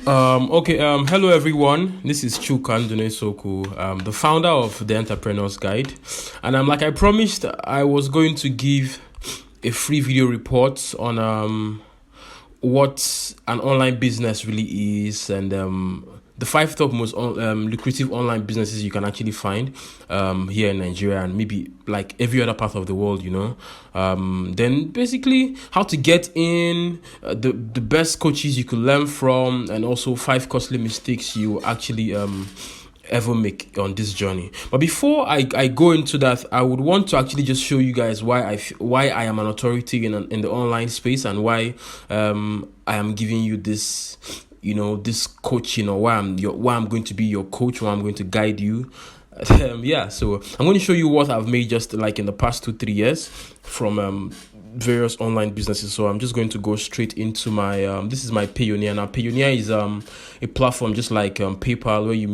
Hello everyone. This is Chukan Soku, the founder of the Entrepreneur's Guide. And like I promised, I was going to give a free video report on what an online business really is, and the five top most lucrative online businesses you can actually find here in Nigeria and maybe like every other part of the world, then basically how to get in, the best coaches you could learn from, and also five costly mistakes you actually ever make on this journey. But before I go into that, I would want to actually just show you guys why I am an authority in the online space, and why I am giving you this this coaching, or why I'm going to be your coach, why I'm going to guide you. So I'm going to show you what I've made just like in the past 2-3 years from various online businesses. So I'm just going to go straight into my this is my Payoneer. Now Payoneer is a platform just like PayPal, where you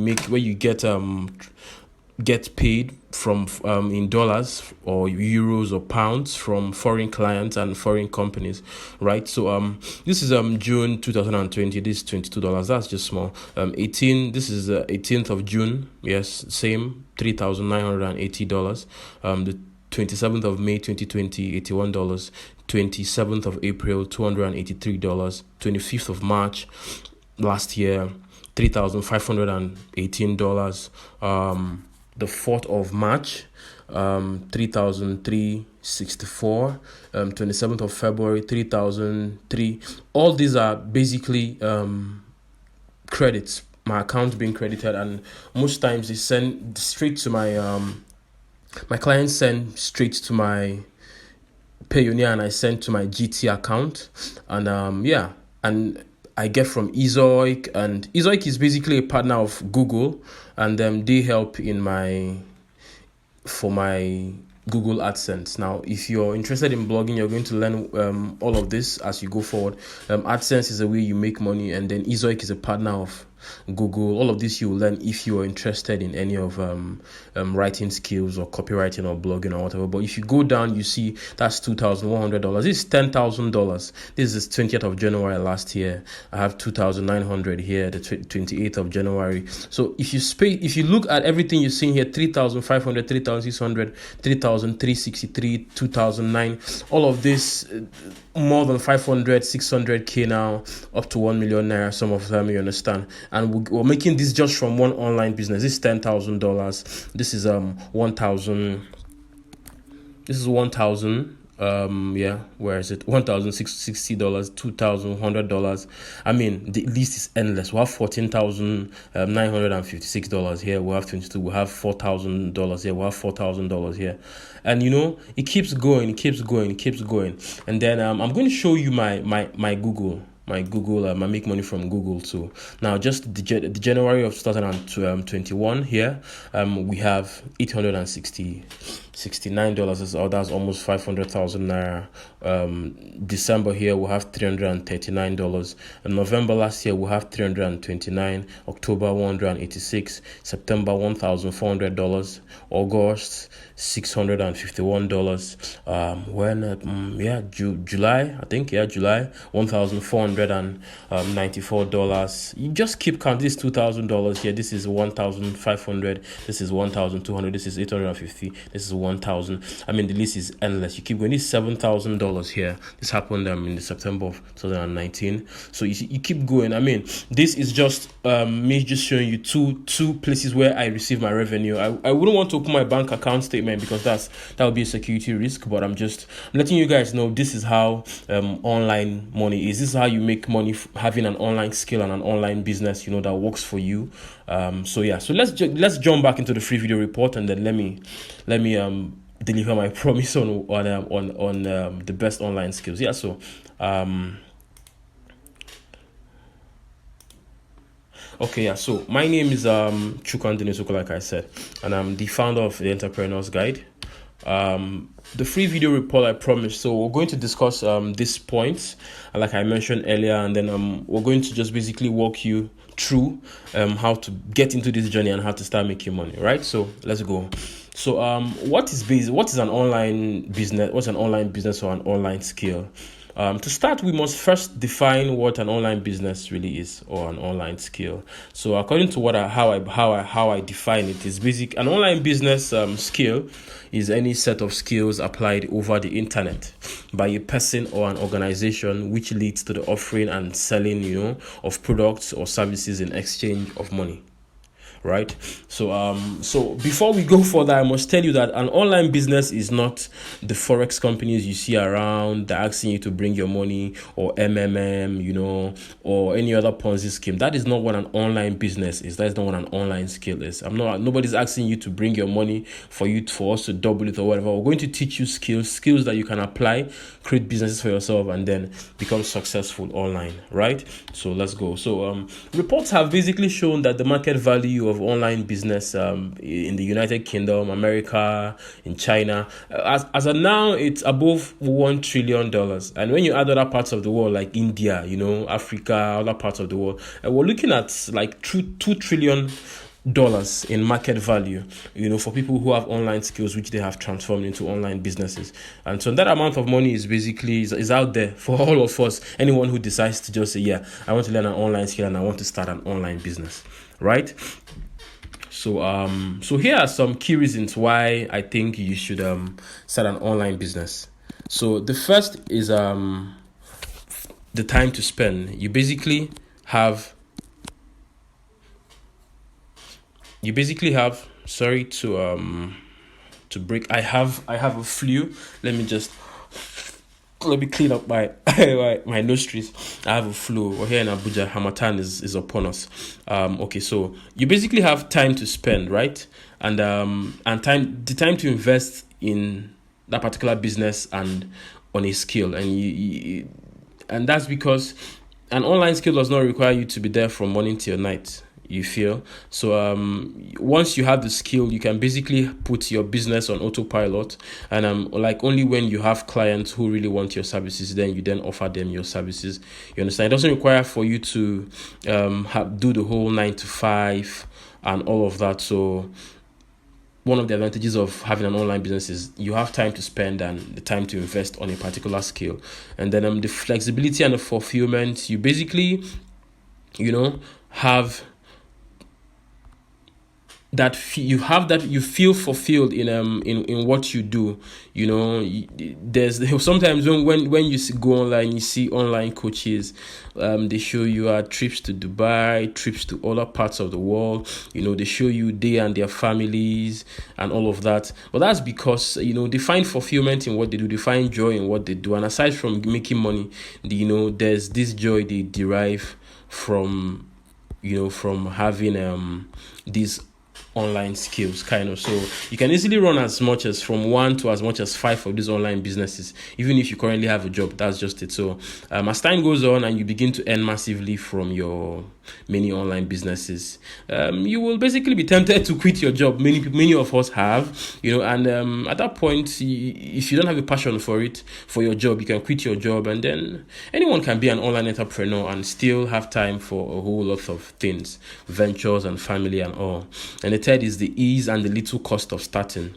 get paid from in dollars or euros or pounds from foreign clients and foreign companies, right? So this is June 2020. This is $22. That's just small. 18. This is 18th of June. Yes, same $3,980. The 27th of May 2020, $81. 27th of April, $283. 25th of March last year, $3,518. The 4th of March, 3,364. 27th of February, 3,003. All these are basically credits, my account being credited, and most times they send straight to my my clients send straight to my Payoneer, and I send to my GT account, and and I get from Ezoic, and Ezoic is basically a partner of Google, and they help in for my Google AdSense. Now, if you're interested in blogging, you're going to learn all of this as you go forward. AdSense is a way you make money, and then Ezoic is a partner of Google. All of this you will learn if you are interested in any of writing skills or copywriting or blogging or whatever. But if you go down, you see that's $2,100. This is $10,000. This is 20th of January last year. I have 2,900 here, the 28th of January. So if you look at everything you're seeing here, 3,500, 3,600, 3,363, 2,009, all of this, more than 500, 600k now, up to 1 million naira, some of them, you understand. And we're making this just from one online business. This is $10,000. This is 1,000. This is 1,000. Where is it? $1,060, $2,100. I mean, the list is endless. We have $14,956 here. We have 22. We have $4,000 here. We have $4,000 here, and it keeps going. It keeps going. It keeps going. And then I'm going to show you my Google. I make money from Google too. Now, just the January of 2021 here, we have $869. That's almost 500,000 naira. December here we have $339. In November last year we have $329. October $186. September $1,400. August $651. July, I think, July $1,494. You just keep counting. This is $2,000 here. This is 1,500. This is 1,200. This is 850. This is 1,000. I mean, the list is endless. You keep going. This is $7,000 here. This happened in the September of 2019. So you keep going. I mean, this is just me just showing you two places where I receive my revenue. I wouldn't want to open my bank account statement because that would be a security risk. But I'm letting you guys know this is how online money is. This is how you make money having an online skill and an online business, that works for you. So let's jump back into the free video report, and then let me deliver my promise on the best online skills. So my name is Chukan Denisoko, like I said, and I'm the founder of the Entrepreneur's Guide. The free video report I promised. So we're going to discuss these points, like I mentioned earlier, and then we're going to just basically walk you through how to get into this journey and how to start making money, right? So let's go. So what is an online business? What's an online business or an online skill? To start, we must first define what an online business really is, or an online skill. So, according to how I define it, is basic. An online business skill is any set of skills applied over the internet by a person or an organization, which leads to the offering and selling, of products or services in exchange of money. Right. So before we go further, I must tell you that an online business is not the forex companies you see around that asking you to bring your money, or MMM, or any other Ponzi scheme. That is not what an online business is. That is not what an online skill is. Nobody's asking you to bring your money for us to double it or whatever. We're going to teach you skills that you can apply, create businesses for yourself, and then become successful online. Right. So let's go. So reports have basically shown that the market value of online business in the United Kingdom, America, in China, as of now, it's above $1 trillion. And when you add other parts of the world like India, Africa, other parts of the world, we're looking at like $2 trillion in market value, for people who have online skills which they have transformed into online businesses. And so that amount of money is basically is out there for all of us, anyone who decides to just say, yeah, I want to learn an online skill and I want to start an online business, right? So here are some key reasons why I think you should start an online business. So the first is the time to spend. You basically have sorry to break. I have a flu. Let me clean up my my nostrils. I have a flu. We're here in Abuja. Hamatan is upon us. Okay, so you basically have time to spend, right? And the time to invest in that particular business and on a skill, and that's because an online skill does not require you to be there from morning till night. You feel so once you have the skill, you can basically put your business on autopilot, and like only when you have clients who really want your services, then you offer them your services. You understand? It doesn't require for you to do the whole 9 to 5 and all of that. So one of the advantages of having an online business is you have time to spend and the time to invest on a particular skill, and then the flexibility and the fulfillment. You basically have that you feel fulfilled in what you do. There's sometimes when you go online, you see online coaches, they show you trips to Dubai, trips to other parts of the world. They show you they and their families and all of that. But that's because they find fulfillment in what they do, they find joy in what they do, and aside from making money, there's this joy they derive from having these online skills, kind of. So you can easily run as much as from 1 to as much as 5 of these online businesses, even if you currently have a job. That's just it. So as time goes on and you begin to earn massively from your many online businesses, you will basically be tempted to quit your job. Many of us have, and at that point, if you don't have a passion for your job, you can quit your job, and then anyone can be an online entrepreneur and still have time for a whole lot of things, ventures and family and all. And the third is the ease and the little cost of starting.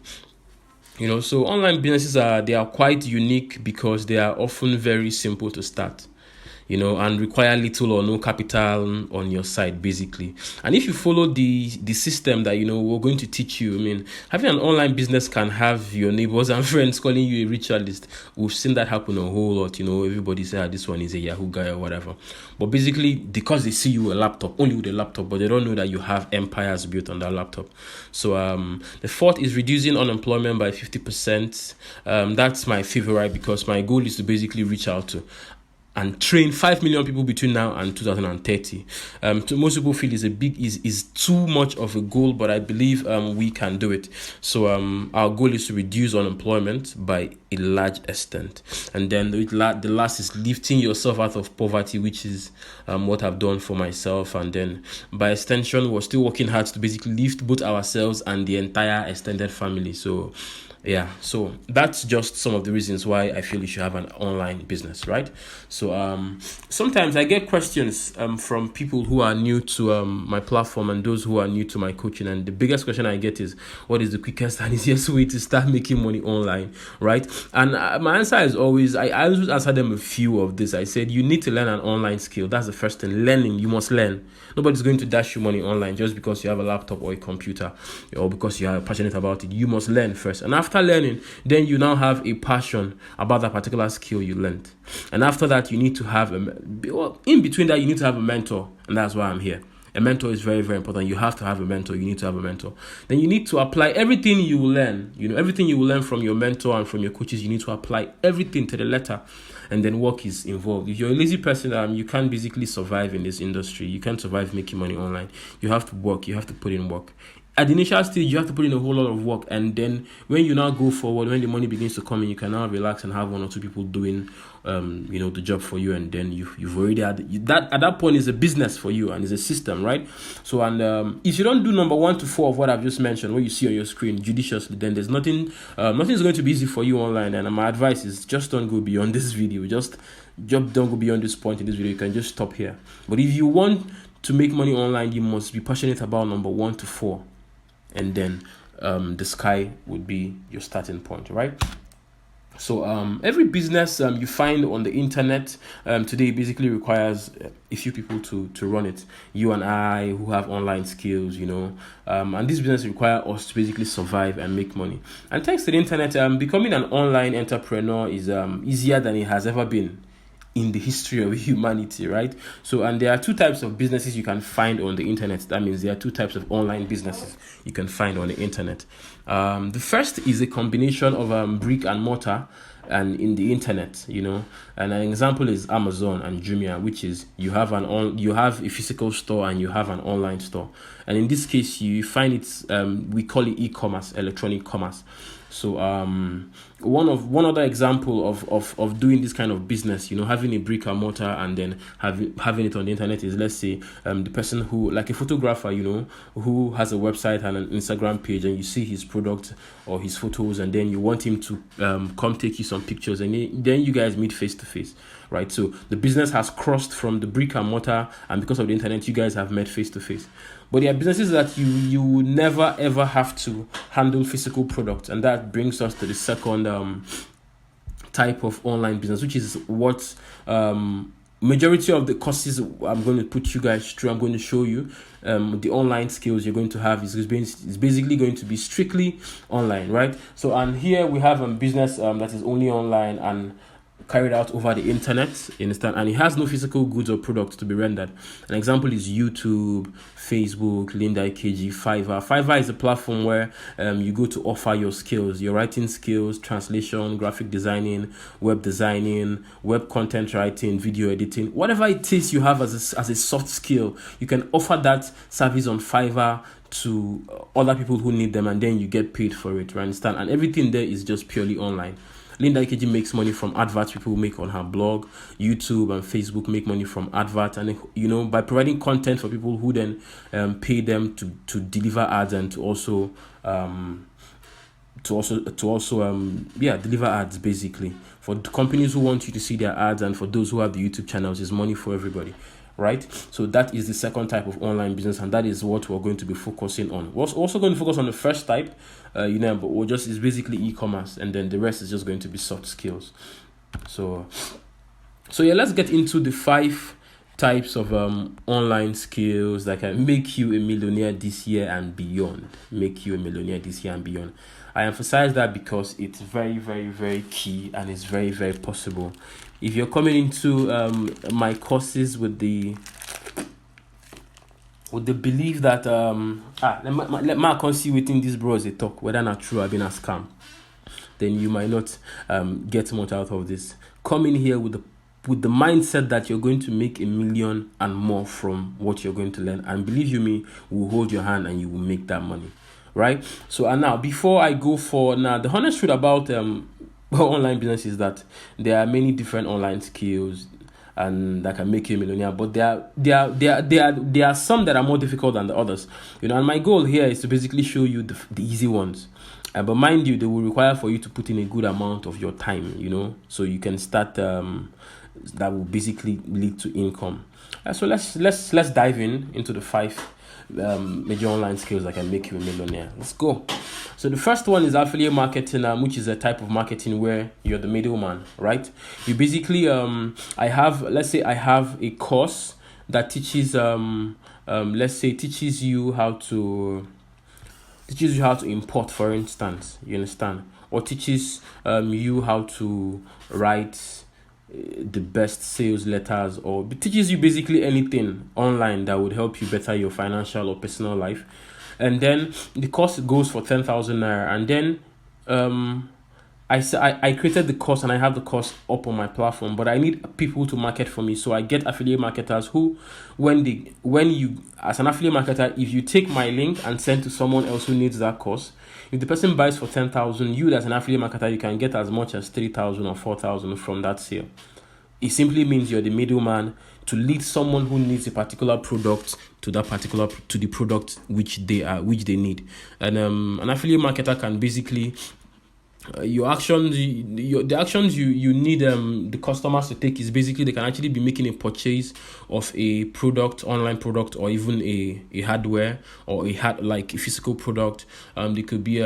So online businesses are quite unique because they are often very simple to start, and require little or no capital on your side, basically. And if you follow the system that, we're going to teach you, having an online business can have your neighbors and friends calling you a ritualist. We've seen that happen a whole lot. Everybody say, this one is a Yahoo guy or whatever. But basically, because they see you with a laptop, but they don't know that you have empires built on that laptop. So the fourth is reducing unemployment by 50%. That's my favorite because my goal is to basically reach out to and train 5 million people between now and 2030. Most people feel is too much of a goal, but I believe we can do it. So our goal is to reduce unemployment by a large extent, and then the last is lifting yourself out of poverty, which is what I've done for myself, and then by extension, we're still working hard to basically lift both ourselves and the entire extended family. So Yeah, so that's just some of the reasons why I feel you should have an online business, right? So sometimes I get questions from people who are new to my platform and those who are new to my coaching, and the biggest question I get is, what is the quickest and easiest way to start making money online, right? And my answer is always, I always answer them a few of this. I said, you need to learn an online skill. That's the first thing. Learning, you must learn. Nobody's going to dash you money online just because you have a laptop or a computer, or because you are passionate about it. You must learn first, and after learning, then you now have a passion about that particular skill you learned. And after that, you need to have in between that, you need to have a mentor, and that's why I'm here. A mentor is very, very important. You have to have a mentor. You need to have a mentor. Then you need to apply everything you will learn. Everything you will learn from your mentor and from your coaches, you need to apply everything to the letter. And then work is involved. If you're a lazy person, you can't basically survive in this industry. You can't survive making money online. You have to work. You have to put in work. At the initial stage, you have to put in a whole lot of work, and then when you now go forward, when the money begins to come in, you can now relax and have one or two people doing, the job for you, and then you've already had that. At that point, is a business for you and it's a system, right? So, and if you don't do number 1 to 4 of what I've just mentioned, what you see on your screen judiciously, then there's nothing is going to be easy for you online. And my advice is, just don't go beyond this video. Just don't go beyond this point in this video. You can just stop here. But if you want to make money online, you must be passionate about number 1 to 4. And then the sky would be your starting point, right? So every business you find on the internet today basically requires a few people to run it. You and I, who have online skills, and this business require us to basically survive and make money. And thanks to the internet, becoming an online entrepreneur is easier than it has ever been in the history of humanity, right? So, and there are 2 types of businesses you can find on the internet. That means there are 2 types of online businesses you can find on the internet. The first is a combination of brick and mortar and in the internet, and an example is Amazon and Jumia, which is you have a physical store and you have an online store. And in this case, you find it, we call it e-commerce, electronic commerce. So one other example of doing this kind of business, having a brick and mortar and then having it on the internet is, let's say, the person who, like a photographer, who has a website and an Instagram page, and you see his product or his photos, and then you want him to come take you some pictures, and then you guys meet face to face, right? So the business has crossed from the brick and mortar, and because of the internet, you guys have met face to face. But there are businesses that you will never ever have to handle physical products, and that brings us to the second type of online business, which is what majority of the courses I'm going to put you guys through. I'm going to show you the online skills you're going to have is basically going to be strictly online, right? So, and here we have a business that is only online and carried out over the internet, and it has no physical goods or products to be rendered. An example is YouTube, Facebook, Linda KG, Fiverr. Fiverr is a platform where you go to offer your skills, your writing skills, translation, graphic designing, web content writing, video editing, whatever it is you have as a soft skill. You can offer that service on Fiverr to other people who need them, and then you get paid for it, right? Understand? And everything there is just purely online. Linda KG makes money from adverts people make on her blog. YouTube and Facebook make money from adverts, and by providing content for people who then pay them to deliver ads and to also deliver ads, basically. For companies who want you to see their ads, and for those who have the YouTube channels, is money for everybody, right? So that is the second type of online business, and that is what we're going to be focusing on. We're also going to focus on the first type, but it's basically e-commerce, and then the rest is just going to be soft skills. So yeah, let's get into the 5 types of online skills that can make you a millionaire this year and beyond. I emphasize that because it's very, very, very key, and it's very, very possible. If you're coming into my courses with the belief that let me see within these bros they talk, whether not true or been a scam, then you might not get much out of this. Come in here with the mindset that you're going to make $1 million and more from what you're going to learn, and believe you me, we'll hold your hand and you will make that money, right? So, and now before I go the honest truth about online business is that there are many different online skills and that can make you a millionaire, but there are some that are more difficult than the others, and my goal here is to basically show you the easy ones, But mind you, they will require for you to put in a good amount of your time, so you can start. That will basically lead to income. So let's dive into the 5 major online skills that can make you a millionaire. Let's go. So the first one is affiliate marketing, which is a type of marketing where you're the middleman, right? You basically I have a course that teaches teaches you how to import, for instance, you understand, or teaches you how to write the best sales letters, or teaches you basically anything online that would help you better your financial or personal life. And then the course goes for 10,000 naira, and then I created the course and I have the course up on my platform, but I need people to market for me. So I get affiliate marketers who, when you, as an affiliate marketer, if you take my link and send to someone else who needs that course, if the person buys for 10,000, you as an affiliate marketer, you can get as much as 3,000 or 4,000 from that sale. It simply means you're the middleman to lead someone who needs a particular product to the product which they need. And an affiliate marketer can basically the actions you need the customers to take is basically they can actually be making a purchase of a product, online product, or even a hardware, or like a physical product. They could be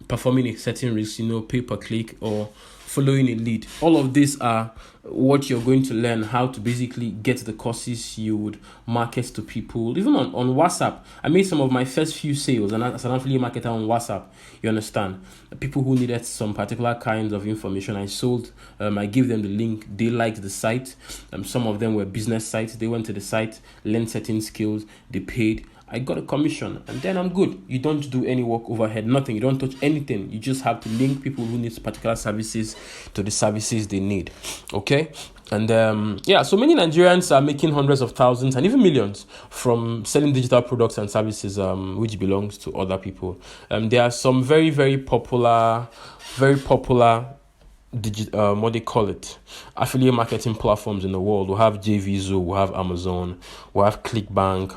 performing a certain risk, pay per click, or following a lead. All of these are what you're going to learn how to basically get the courses you would market to people. Even on WhatsApp, I made some of my first few sales and as an affiliate marketer on WhatsApp. You understand? People who needed some particular kinds of information, I sold. I gave them the link. They liked the site. Some of them were business sites. They went to the site, learned certain skills. They paid. I got a commission, and then I'm good. You don't do any work overhead, nothing. You don't touch anything. You just have to link people who need particular services to the services they need. Okay? And so many Nigerians are making hundreds of thousands and even millions from selling digital products and services which belongs to other people. There are some very, very popular affiliate marketing platforms in the world. We have JVZoo, we have Amazon, we have ClickBank,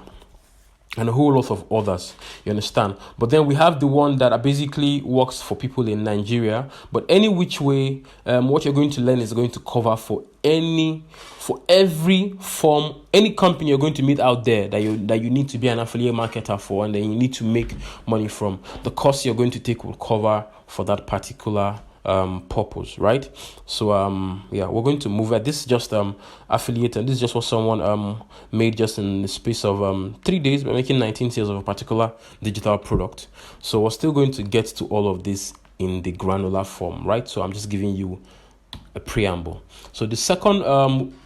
and a whole lot of others, you understand? But then we have the one that basically works for people in Nigeria. But any which way, what you're going to learn is going to cover for every form, any company you're going to meet out there that you need to be an affiliate marketer for, and then you need to make money from. The course you're going to take will cover for that particular purpose, right? So we're going to move at this. Just affiliate, and this is just what someone made just in the space of 3 days by making 19 sales of a particular digital product. So we're still going to get to all of this in the granular form, right? So I'm just giving you a preamble. So the second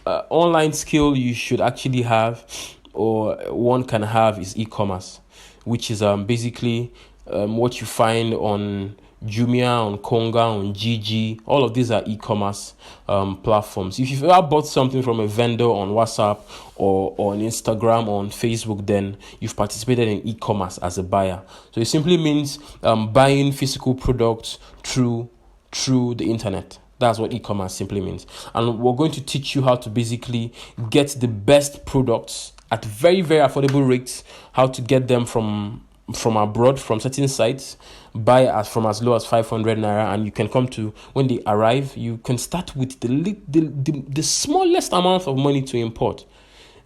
online skill you should actually have, or one can have, is e-commerce, which is basically what you find on Jumia, on Konga, on Gigi. All of these are e-commerce platforms. If you've ever bought something from a vendor on WhatsApp or on Instagram or on Facebook, then you've participated in e-commerce as a buyer. So it simply means buying physical products through the internet. That's what e-commerce simply means. And we're going to teach you how to basically get the best products at very, very affordable rates, how to get them from abroad, from certain sites, buy from as low as 500 naira, and you can come to, when they arrive, you can start with the smallest amount of money to import.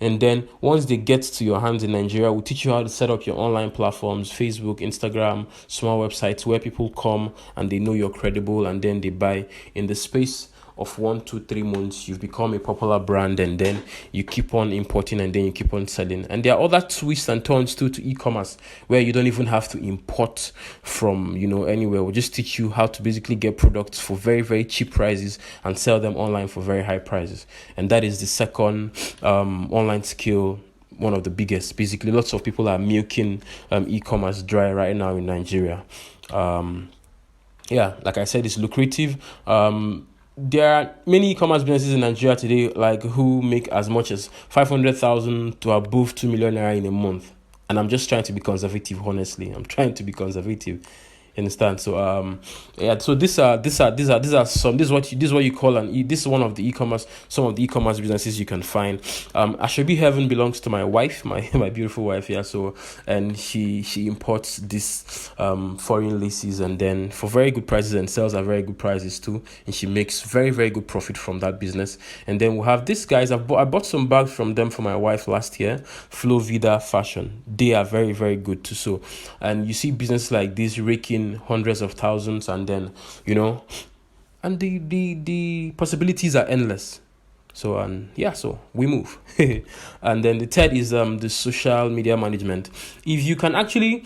And then once they get to your hands in Nigeria, we'll teach you how to set up your online platforms, Facebook, Instagram, small websites where people come and they know you're credible, and then they buy. In the space of 1, 2, 3 months, you've become a popular brand, and then you keep on importing, and then you keep on selling. And there are other twists and turns too to e-commerce where you don't even have to import from anywhere. We'll just teach you how to basically get products for very, very cheap prices and sell them online for very high prices. And that is the second online skill, one of the biggest. Basically, lots of people are milking e-commerce dry right now in Nigeria. Like I said, it's lucrative. There are many e-commerce businesses in Nigeria today, like who make as much as 500,000 to above 2 million naira in a month. And I'm just trying to be conservative, honestly. I'm trying to be conservative. You understand? So so this is what you call this is one of the e-commerce, some of the e-commerce businesses you can find. Ashobi Heaven belongs to my wife, my beautiful wife. Yeah. So, and she imports this foreign laces, and then for very good prices, and sells at very good prices too, and she makes very, very good profit from that business. And then we have these guys. I bought some bags from them for my wife last year, Flow Vida Fashion. They are very, very good too. So, and you see business like this raking hundreds of thousands, and then and the possibilities are endless. So, and yeah, so we move. And then the third is the social media management. If you can actually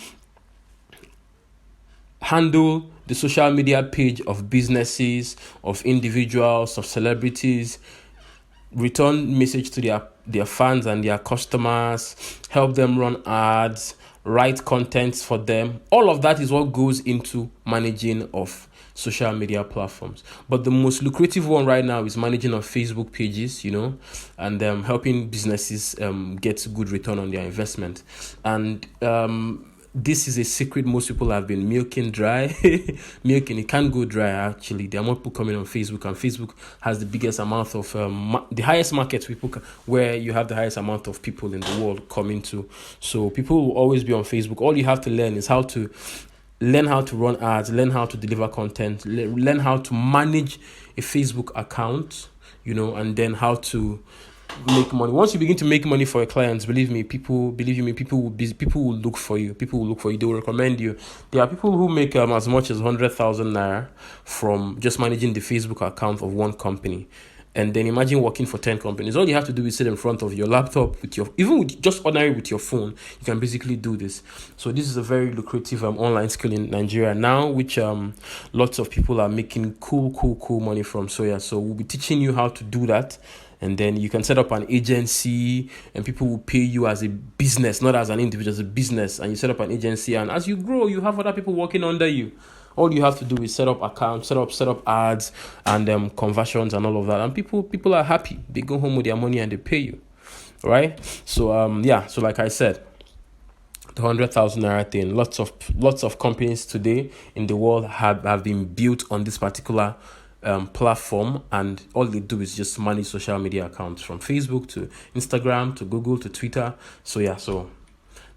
handle the social media page of businesses, of individuals, of celebrities, return message to their fans and their customers, help them run ads, write contents for them. All of that is what goes into managing of social media platforms. But the most lucrative one right now is managing of Facebook pages, and helping businesses get good return on their investment. And this is a secret most people have been milking dry. It can't go dry, actually. There are more people coming on Facebook, and Facebook has the biggest amount of the highest market where you have the highest amount of people in the world coming to. So people will always be on Facebook. All you have to learn is learn how to run ads, learn how to deliver content, learn how to manage a Facebook account, and then how to make money. Once you begin to make money for your clients, believe me, people will look for you. People will look for you. They will recommend you. There are people who make as much as 100,000 naira from just managing the Facebook account of one company. And then imagine working for 10 companies. All you have to do is sit in front of your laptop with just ordinary with your phone. You can basically do this. So this is a very lucrative online skill in Nigeria now, which lots of people are making cool money from. So yeah, so we'll be teaching you how to do that. And then you can set up an agency, and people will pay you as a business, not as an individual, as a business. And you set up an agency, and as you grow, you have other people working under you. All you have to do is set up accounts, set up ads, and conversions and all of that. And people are happy. They go home with their money and they pay you, right? So So like I said, the 100,000 naira thing. Lots of companies today in the world have been built on this particular platform, and all they do is just manage social media accounts from Facebook to Instagram to Google to Twitter. So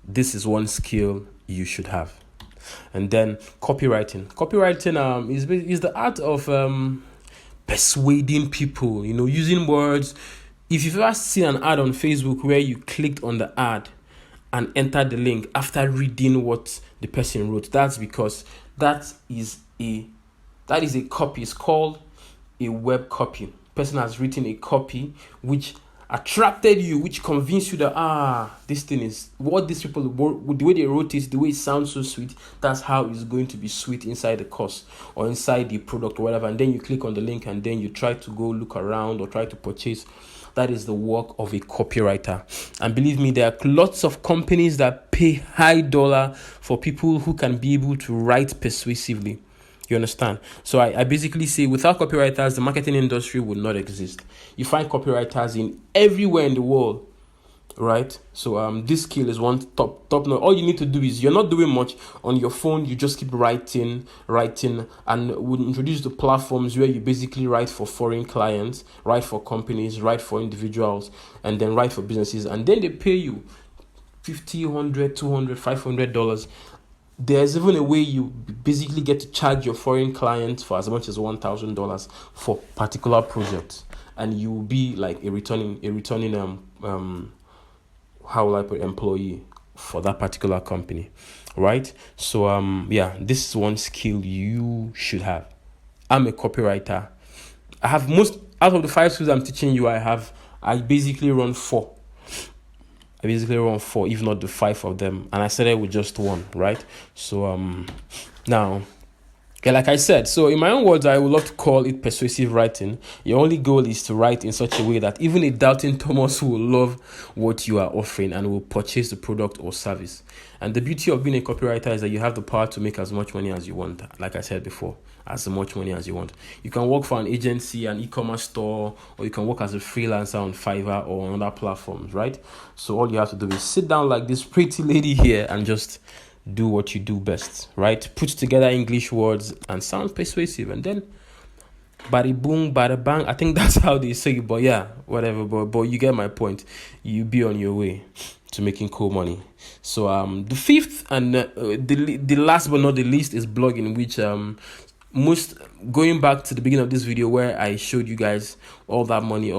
this is one skill you should have. And then copywriting is the art of persuading people, using words. If you've ever seen an ad on Facebook where you clicked on the ad and entered the link after reading what the person wrote, that's because that is a copy. It's called a web copy. Person has written a copy which attracted you, which convinced you that this thing is what these people, the way they wrote it, the way it sounds so sweet, that's how it's going to be sweet inside the course or inside the product or whatever. And then you click on the link, and then you try to go look around or try to purchase. That is the work of a copywriter. And believe me, there are lots of companies that pay high dollar for people who can be able to write persuasively. You understand? So I basically say, without copywriters, the marketing industry would not exist. You find copywriters in everywhere in the world, right? So this skill is one top notch. All you need to do is, you're not doing much on your phone. You just keep writing, and we'll introduce the platforms where you basically write for foreign clients, write for companies, write for individuals, and then write for businesses, and then they pay you $50, $100, $200, $500. There's even a way you basically get to charge your foreign clients for as much as $1,000 for particular projects, and you will be like a returning employee for that particular company, right? So this is one skill you should have. I'm a copywriter. I have out of the 5 skills I'm teaching you, I basically run 4. If not the 5 of them, and I started with just 1, right? So now, like I said, so in my own words, I would love to call it persuasive writing. Your only goal is to write in such a way that even a doubting Thomas will love what you are offering and will purchase the product or service. And the beauty of being a copywriter is that you have the power to make as much money as you want. Like I said before, as much money as you want. You can work for an agency, an e-commerce store, or you can work as a freelancer on Fiverr or on other platforms, right? So all you have to do is sit down like this pretty lady here and just do what you do best, right? Put together English words and sound persuasive, and then bada boom, bada bang. I think that's how they say it, but yeah, whatever. But you get my point. You be on your way to making cool money. So the fifth and the last but not the least is blogging, which most going back to the beginning of this video where I showed you guys all that money.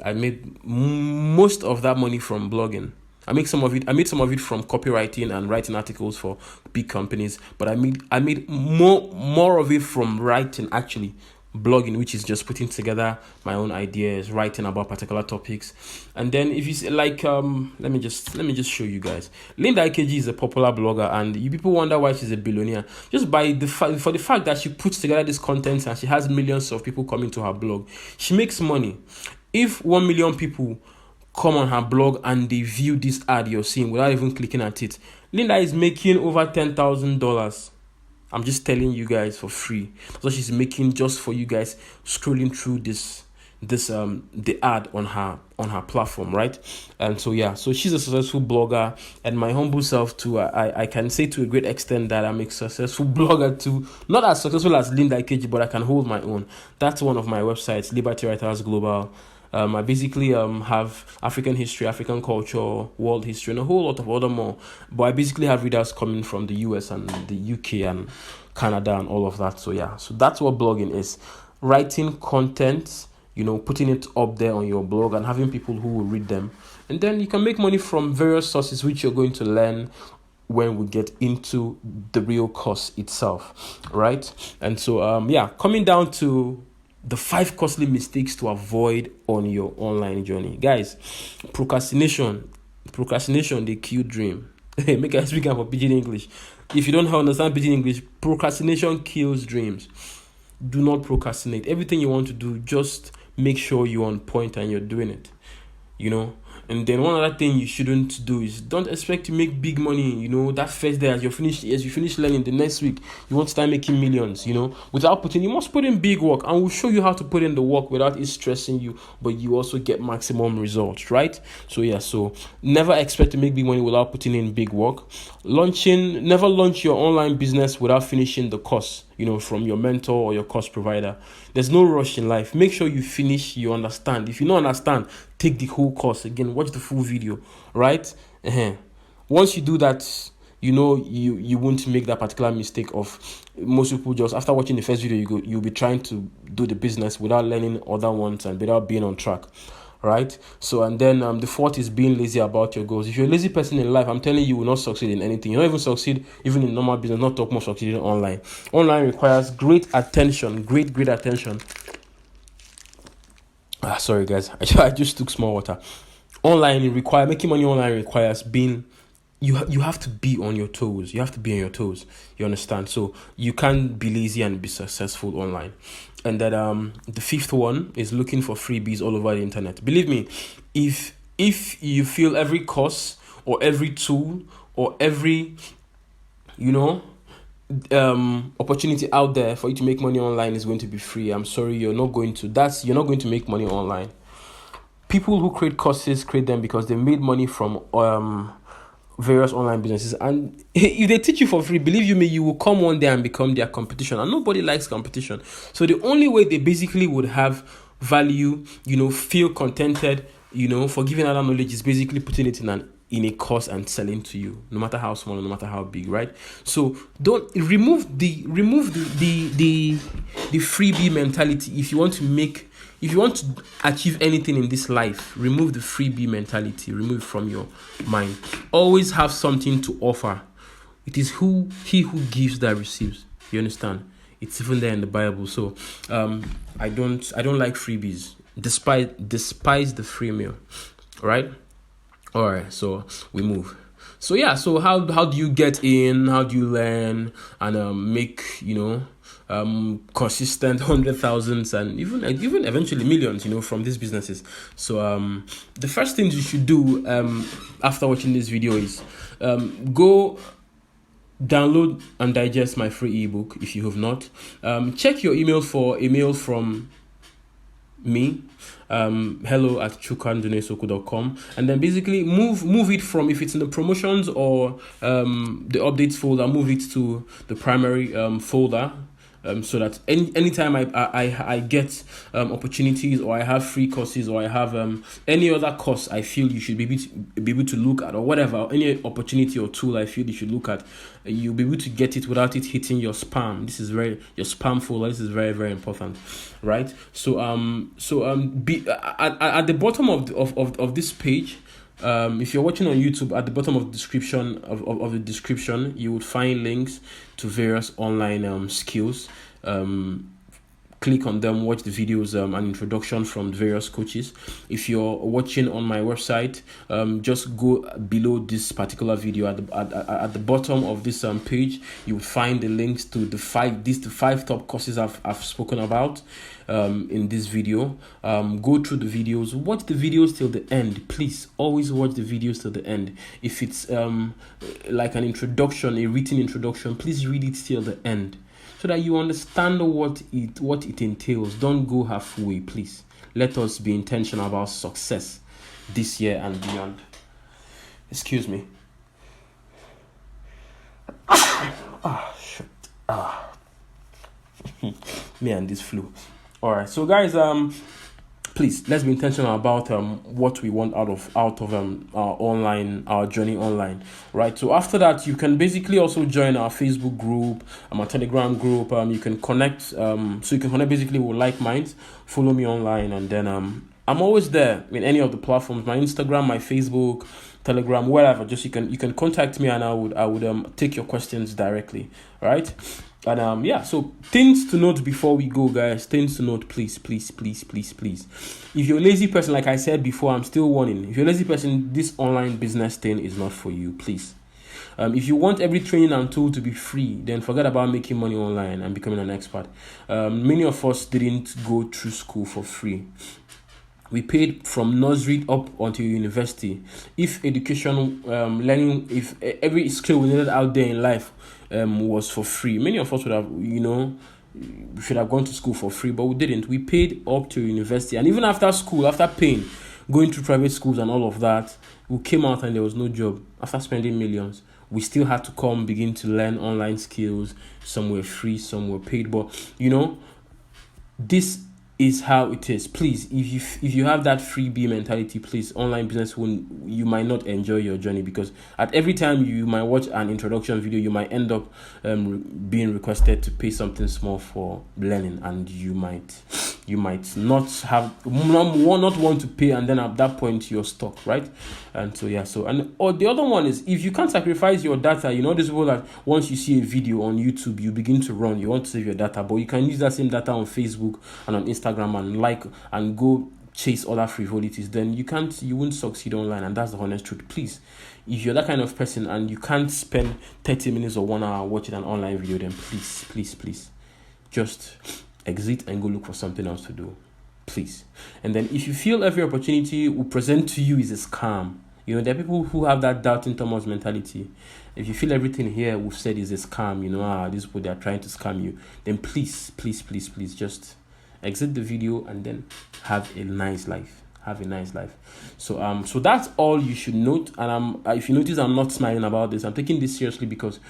I made most of that money from blogging. I made some of it from copywriting and writing articles for big companies, but I made more of it from writing, actually, blogging, which is just putting together my own ideas, writing about particular topics. And then if you see, like let me just show you guys. Linda Ikeji is a popular blogger, and you people wonder why she's a billionaire. Just by for the fact that she puts together this content and she has millions of people coming to her blog, she makes money. If 1 million people come on her blog and they view this ad you're seeing without even clicking at it, Linda is making over $10,000. I'm just telling you guys for free. So she's making just for you guys scrolling through the ad on her platform, right? And so yeah, so she's a successful blogger, and my humble self too. I can say to a great extent that I'm a successful blogger too. Not as successful as Linda Ikeji, but I can hold my own. That's one of my websites, Liberty Writers Global. I basically have African history, African culture, world history, and a whole lot of other more. But I basically have readers coming from the US and the UK and Canada and all of that. So yeah, so that's what blogging is. Writing content, putting it up there on your blog and having people who will read them. And then you can make money from various sources, which you're going to learn when we get into the real course itself, right? And so, coming down to the 5 costly mistakes to avoid on your online journey. Guys, procrastination, they kill dream. Make I speak for pidgin English. If you don't understand pidgin English, procrastination kills dreams. Do not procrastinate. Everything you want to do, just make sure you're on point and you're doing it. And then one other thing you shouldn't do is don't expect to make big money, that first day as you finish learning, the next week you want to start making millions, you must put in big work, and we'll show you how to put in the work without it stressing you, but you also get maximum results, right? So never expect to make big money without putting in big work. Never launch your online business without finishing the course, from your mentor or your course provider. There's no rush in life. Make sure you finish, you understand. If you don't understand, take the whole course again, watch the full video, right? Once you do that, you won't make that particular mistake of most people just after watching the first video, you'll be trying to do the business without learning other ones and without being on track. Right? So, and then the fourth is being lazy about your goals. If you're a lazy person in life, I'm telling you, you will not succeed in anything. You don't even succeed even in normal business, not talk more succeeding online. Online requires great attention, great attention. Sorry guys, I just took small water. Making money online requires being, you have to be on your toes. You have to be on your toes. You understand? So you can't be lazy and be successful online. And that the fifth one is looking for freebies all over the internet. Believe me, if you feel every course or every tool or every opportunity out there for you to make money online is going to be free, I'm sorry, you're not going to make money online. People who create courses create them because they made money from various online businesses, and if they teach you for free, believe you me, you will come one day and become their competition, and nobody likes competition. So the only way they basically would have value, feel contented, for giving other knowledge is basically putting it in a course and selling to you, no matter how small, no matter how big, right? So don't remove the freebie mentality. If you want to achieve anything in this life, remove the freebie mentality. Remove it from your mind. Always have something to offer. It is he who gives that receives. You understand? It's even there in the Bible. So I don't like freebies. Despise the free meal. Right? Alright, so we move. So yeah, so how do you get in? How do you learn and make consistent 100,000s and even eventually millions, from these businesses? So the first things you should do after watching this video is go download and digest my free ebook if you have not. Check your email for a mail from me, hello@chukandunesoku.com, and then basically move it from, if it's in the promotions or the updates folder, move it to the primary folder. So that anytime I get opportunities, or I have free courses, or I have any other course I feel you should be able to look at, or whatever, any opportunity or tool I feel you should look at, you'll be able to get it without it hitting your spam. This is your spam folder. This is very, very important, right? So be at the bottom of this page. If you're watching on YouTube, at the bottom of the description of the description, you would find links to various online skills. Click on them, watch the videos and introduction from various coaches. If you're watching on my website, just go below this particular video. At the bottom of this page, you will find the links to the five top courses I've spoken about in this video. Go through the videos, watch the videos till the end. Please always watch the videos till the end. If it's like an introduction, a written introduction, please read it till the end, so that you understand what it entails. Don't go halfway, please. Let us be intentional about success this year and beyond. Excuse me. Shit. Me and this flu. All right, so guys, please, let's be intentional about what we want out of our journey online, right? So after that, you can basically also join our Facebook group, our Telegram group. You can connect, so you can connect basically with like minds. Follow me online, and then I'm always there in any of the platforms: my Instagram, my Facebook, Telegram, wherever. Just you can contact me, and I would take your questions directly, right? And so things to note before we go, guys. Things to note, please. If you're a lazy person, like I said before, I'm still warning. If you're a lazy person, this online business thing is not for you, please. If you want every training and tool to be free, then forget about making money online and becoming an expert. Many of us didn't go through school for free. We paid from nursery up until university. If education, learning, if every skill we needed out there in life was for free, many of us would have, should have gone to school for free, but we didn't. We paid up to university, and even after school, after paying, going to private schools and all of that, we came out and there was no job. After spending millions, we still had to begin to learn online skills. Some were free, some were paid, but this is how it is. Please, if you have that freebie mentality, please, online business, you might not enjoy your journey, because at every time you might watch an introduction video, you might end up being requested to pay something small for learning, and you might not want to pay, and then at that point you're stuck, right? And or the other one is, if you can't sacrifice your data, these people that once you see a video on YouTube, you begin to run, you want to save your data, but you can use that same data on Facebook and on Instagram and go chase other frivolities, then you won't succeed online. And that's the honest truth. Please, if you're that kind of person and you can't spend 30 minutes or 1 hour watching an online video, then please just exit and go look for something else to do, please. And then if you feel every opportunity we present to you is a scam, there are people who have that doubting Thomas mentality. If you feel everything here we've said is a scam, these people, they are trying to scam you, then please just exit the video and then have a nice life. So that's all you should note. And if you notice, I'm not smiling about this. I'm taking this seriously because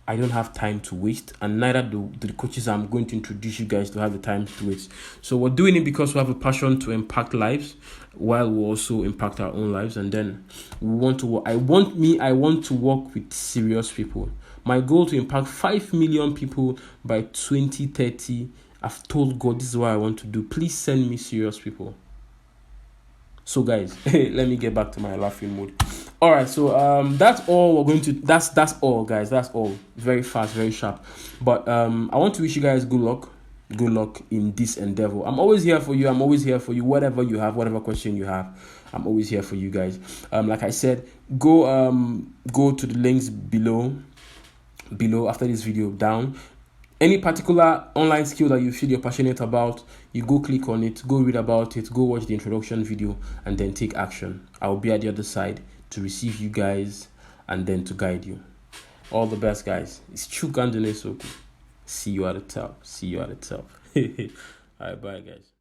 I don't have time to waste, and neither do the coaches I'm going to introduce you guys to have the time to waste. So we're doing it because we have a passion to impact lives, while we also impact our own lives. And then we want to work. I want to work with serious people. My goal to impact 5 million people by 2030. I've told God this is what I want to do. Please send me serious people. So guys, let me get back to my laughing mood. All right, so that's all we're going to. That's all, guys. That's all. Very fast, very sharp. But I want to wish you guys good luck. Good luck in this endeavor. I'm always here for you. Whatever you have, whatever question you have, I'm always here for you guys. Like I said, go to the links below after this video down. Any particular online skill that you feel you're passionate about, you go click on it, go read about it, go watch the introduction video, and then take action. I'll be at the other side to receive you guys and then to guide you. All the best, guys. It's Chukandunesoku. See you at the top. All right, bye, guys.